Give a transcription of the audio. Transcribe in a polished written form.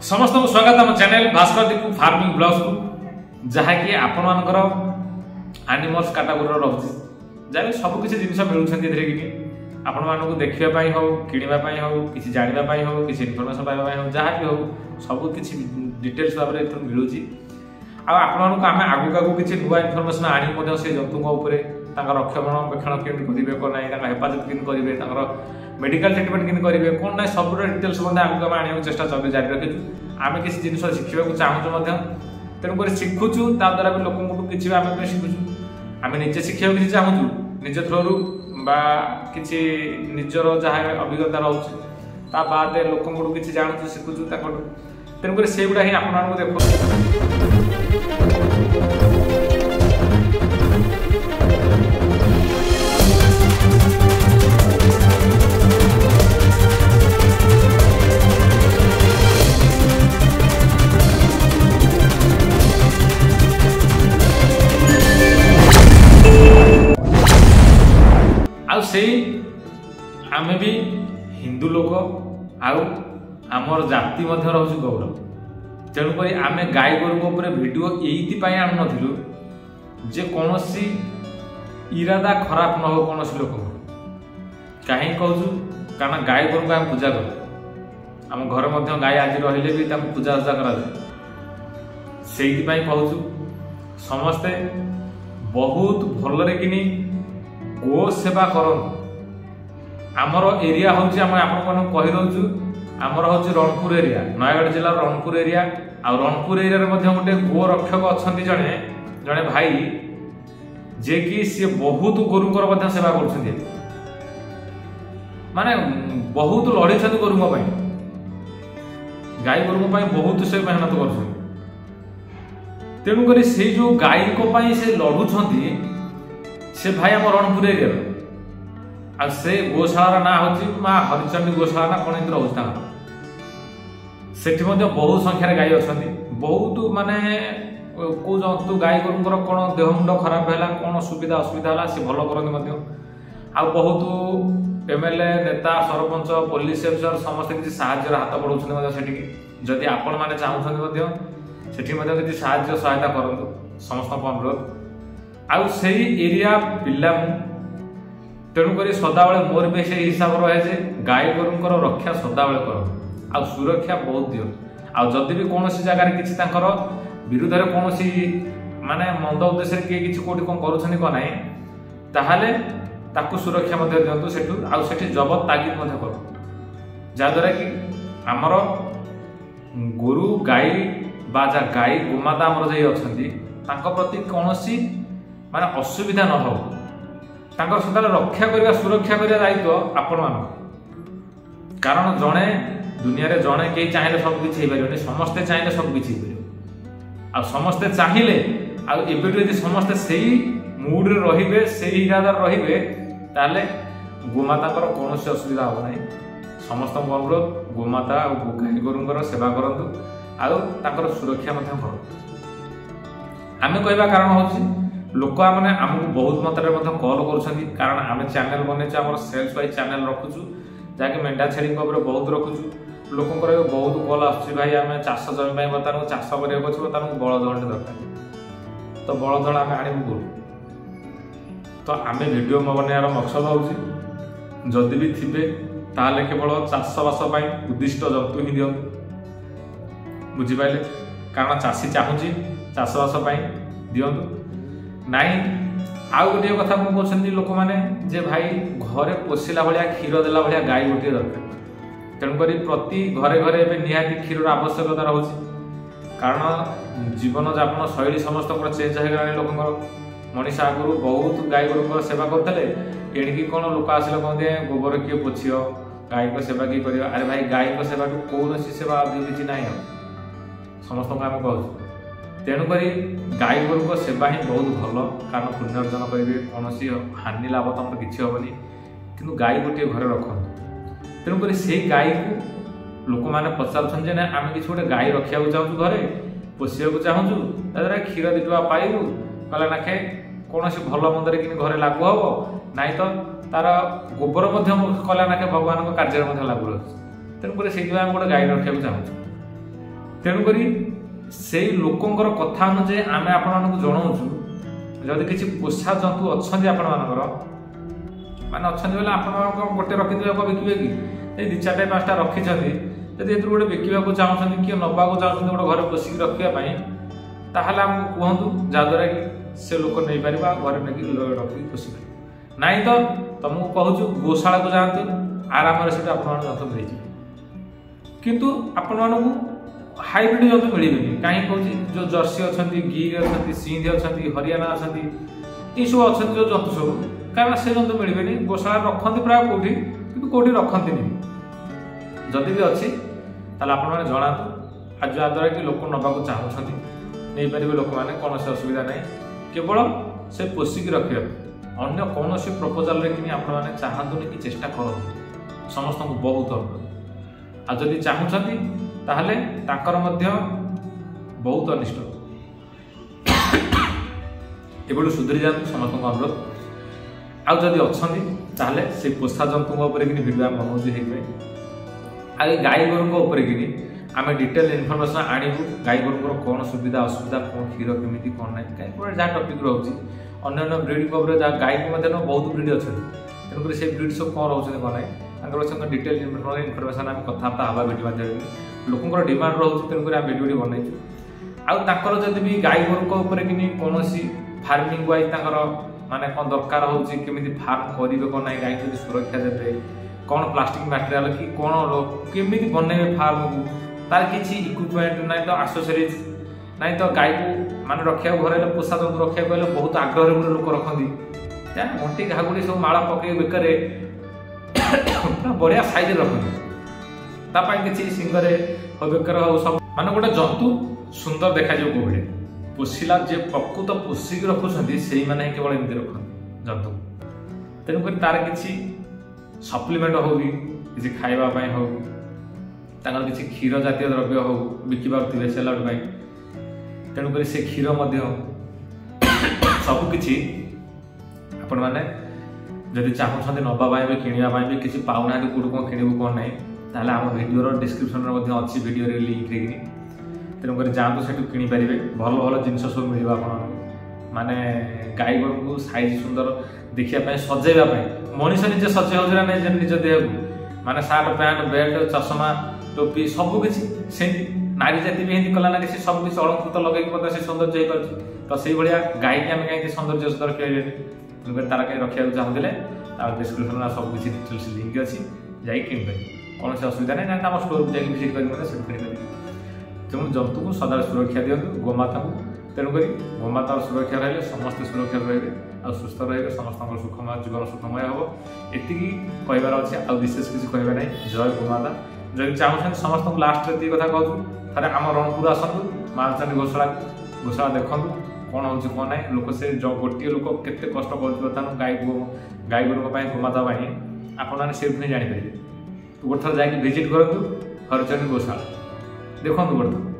समस्त को स्वागत आम channel Bhaskar Deepu farming blogs को जहाँकि आपण मानकर एनिमल्स कैटेगरी रोचे जहाँ सब किसी जिन मिलूँ आपण मानक देखापी हो कि हो किसी जानापी हो किसी इनफर्मेशन पाइबा हो जहाँ भी हो सब किसी डिटेल्स भाव में मिलूँ आपण आम आगू आगू किसी नुआ इनफर्मेशन आनी से जंतु रक्षणाबेक्षण केमी करेंगे कौन ना हेफाजत केमी करेंगे मेडिकल ट्रिटमेंट केमी करेंगे कौन ना सब डिटेल्स आगे आम आने चेष्टा चल जारी रखीचु आम किसी जिन शिखा चाहूँ तेणुक शिखुचु द्वारा भी लोक किसी आम शिखुचु आम निजे शिखा किसी चाहूँ निज थ्रू बा किसी निजर जहाँ अभिज्ञता रोचे बाद लोक किसी जानूँ शिखुचु तेणुक से गुड़ा ही आप देखो आम भी हिंदू लोक आमर जाति रोचे गौरव तेणुक आम गाई गोरु भिडियो ये आनु नथिलु जे कौन इरादा खराब न हो कौन लोक कहीं कहूँ कारण गाई गोरु को आम पूजा कर आम घर मध्य गाई आज रहिले भी पूजा अर्चा करा कहूँ समस्ते बहुत भलरे किनी गो सेवा करन आमर एरिया हूँ आपण कही दौचु आमर हूँ रणपुर एरिया नयगढ़ जिला रणपुर एरिया आ रणपुर एरिया गोटे गो रक्षक अच्छा जड़े जड़े भाई जे कि सी बहुत गोरुंर सेवा कर माने बहुत लड़ी गोरुंप गाई गोरुंप बहुत से मेहनत कर तेणुक से जो गाई से लड़ुंट से भाई आम रणपुर एरिया आ से गोशाला ना हूँ माँ हरिचंडी गोशाला ना कौन रोचा से बहुत संख्यार गाई अच्छा बहुत माने कौ जंतु गाई गोरुंर कौन देह मुंड खराब है कौन सुविधा असुविधा है सी भल करते आ बहुत एमएलए नेता सरपंच पुलिस अफिसर समस्त किसी साहाय्य हाथ बढ़ाऊँगी जदि आपण मैंने चाहूँ किसी साहाय्य सहायता करूँ समस्त अनुरोध आउ से एरिया पिला तेणुक सदाबे मोर भी से हिसाब रहे जे गाई गोरुंर रक्षा सदाबे कर आ सुरक्षा बहुत दियो आदि भी कौन जगार किसी विरुद्ध कौन माने मंद उद्देश्य किए किसी कौटी कौन करूँ कौन ना ताहले ताकू सुरक्षा दिंतु सेठू आठी जबत तागिद कर जहाद्वारा कि आमर गोरु गाई बा गाई गोमाता आमर जे अच्छा प्रति कौन माने असुविधा न हो सदा रक्षा करने सुरक्षा करने दायित्व आपण मान कारण जड़े दुनिया रे जड़े कई चाहिए सब किसी पारे समस्ते चाहिए सब किसी आ समस्ते चाहिए आदि समस्ते से मुड्रे रे से इरादार रे ताले गोमाता कौन असुविधा हम ना समस्त अनुरोध गोमाता गाई गोरुंर सेवा करूँ आर सुरक्षा करूँ आम कहवा कारण हूँ लोक मैंने आमको बहुत मात्रा कॉल कर आम चैनल बने आम सेल्स वाइज चैनल रखुचु जहाँकि मेंढा छेली बहुत रखुचु लोकंर बहुत कॉल आसुच्छी भाई आम चाष जमी बर्तमान चाष करने बर्तमान बलद दरकार तो बलद आम आणबू तो आम वीडियो बनवार मकसद हूँ जदि भी थे ताले केवल चाषबास उद्दिष्ट जंतु ही दिंतु बुझिपारे कारण चाषी चाहूँगी चाषबास दिंतु नाई आउ गोटे कथा कौन कहते लोक मैंने जे भाई घरे पोषिला भाया क्षीर देला भाया गाई गोटे दरकार तेणुक प्रति घरे घरे निहाती क्षीर आवश्यकता रोचे कारण जीवन यापन शैली समस्त चेंज होगा लोक मनीष आगुरी बहुत गाई गोरु सेवा करते एणिकी कौन लोक आसिले कहते गोबर किए पोछ गाई को सेवा किए कर अरे भाई गाई को सेवा कौन सेवा अधिक किसी ना समस्त आम कहूँ तेणुक गाई गोरु सेवा ही बहुत भल कारण पुण्य अर्जन करेंगे कौन हानि लाभ तुम किसी हेनी कि गाई गोटे घरे रखु तेणुक से गाई को लोक मैंने पचार ना आम किसी गोटे गाई रखा चाहूँ घरे पोषा चाहूँ ताद्वारा क्षीर दी टका पाइबू कला नाखे कौन भल मंदर कि घरे लागू हम ना तो तार गोबर कला नाखे भगवान कार्य लागू रही तेणुक से गोटे गाई रखा चाहूँ तेणुक से लोकंर कथा अनुजाई आम आपण जनाऊँ जदि किसी पोषा जंतु अच्छा आपण माने अच्छा बोले आप गोटे रखिदे बिकवे कि दि चार पाँचटा रखी जदि गोटे बिकवाक चाहूँ कि नवा चाहूँ गोटे घर पोषिक रखापी ताहले आमको कहतु जहाद्वारा कि से लोक नहीं पार घर नहीं रखिक पोषि पार नाई तो तुमको कहूँ गोशाला को जातु आराम से जंतु मिल जाए किंतु आपण हाइब्रिड जंतु मिले कहीं कौन जो जर्सी अच्छा गिर अच्छा सिंध अच्छा हरियाणा अच्छा ये सब अच्छा जो जंतु सब कारण से जंतु मिले गोशाला रखते प्राय कौटी कि कौटी रखती जदि भी अच्छी आप जनातु आज जहाद्वारा कि लोक नवाक चाहूँ नहीं पारे लोक मैंने कौन से असुविधा ना केवल से पोषिक रखा अन्य कौन सी प्रपोजाल कि आपने चाहतुनि कि चेष्टा कर समस्त को बहुत अनुरोध आ जदि चाहूँगी ताहले ताकर मध्य बहुत अनिष्ट एबडू सुधरी जातु समस्त को अनुरोध आउ जदि अच्छी ताहले से पोषा जंतु भिडियो आम बनाऊँ आ गाई गोरु कि आम डिटेल इनफर्मेशन आणबू गाई गोरु कौन सुविधा असुविधा कौन क्षीर केमी कौन ना कहीं जहाँ टपिक रोचे अन्य ब्रिड जहाँ गाई को बहुत ब्रिड अच्छे तेणुक से ब्रिड सब कौन रोचे कौन ना डिटेल इनफर्मेशन आम कथबार्ता हाँ भिडियो माध्यम लोकंर डिमांड रोचे तेणुक आम भिडियो बनईचु आउर जदि भी गाई गोरु कि कौन फार्मिंग वाइज माने कौन दरकार होमी फार्म करेंगे कौन ना गाई को सुरक्षा देते कौन प्लास्टिक मटेरियल कि कौन केमी बनइबे फार्म को तार किसी इक्विपमेंट ना तो आक्सेसरीज ना तो गाई को मान रखा घर पोषा जंतु रखा गले बहुत आग्रह गोटे लोक रखती घंटी घागुड़ी सब माला पकई बेकर बढ़िया साइज रखती किसी सिंगरे बेकर हो सब मान गोटे जंतु सुंदर देखा कौड़े पोषिला जे प्रकृत पोषिक रखुच्च से मैंने केवल एमती रखते जंतु तेणुक तार किसी सप्लीमेंट हो कि खावाई हो किसी क्षीर जातीय द्रव्य हो बिकबार सेलर तेणुक से क्षीर सबकि आपण मैंने जदि चाहूँ नवाई भी किणापी भी किसी पाऊना कौट कौन किणु कौन ना आम भिडियो डिस्क्रिप्शन अच्छी भिडियो लिंक तेणुक जातु से किपारे भल भल जिन सब मिल माने गाई गोरु को साइज सुंदर देखापी सजेवाई मनीष निजे सजे हो निज देह को माने सार्ट पैंट बेल्ट चश्मा टोपी सबकि से नारी जाति भी कला ना किसी सबकि अलंकृत लगे से सौंदर्य हो तो से भाया गाई की आम कहीं सौंदर्य रखा तार कहीं रखा चाहूँगे डिस्क्रिप्शन सबकि डिटेल्स लिंक अच्छी जापर कौन से असुविधा नहीं आम स्टोर को जाकर विजिट करेंगे तेणु जंतु को सदा सुरक्षा दिंतु गोमाता को तेणुक गोमातार सुरक्षा रही समस्ते सुरक्षा रहे और सुस्थ रहे समस्त सुखमय जीवन सुखमय हम एति कहबार अच्छे आ विशेष किसी कहना ना जय गोमाता जब चाहूँ समस्त को लास्ट ये कथा कहूँ थे आम रणपुर आसतु मालचानी गोशाला देखूँ कौन हो कौन ना लोक से गोटे लोक केते कष्ट कर गाई गोरु गोमाता आपने से जापर गोटे थर जा विजिट करूँ हरिचंडी गोशाला देखो गोटे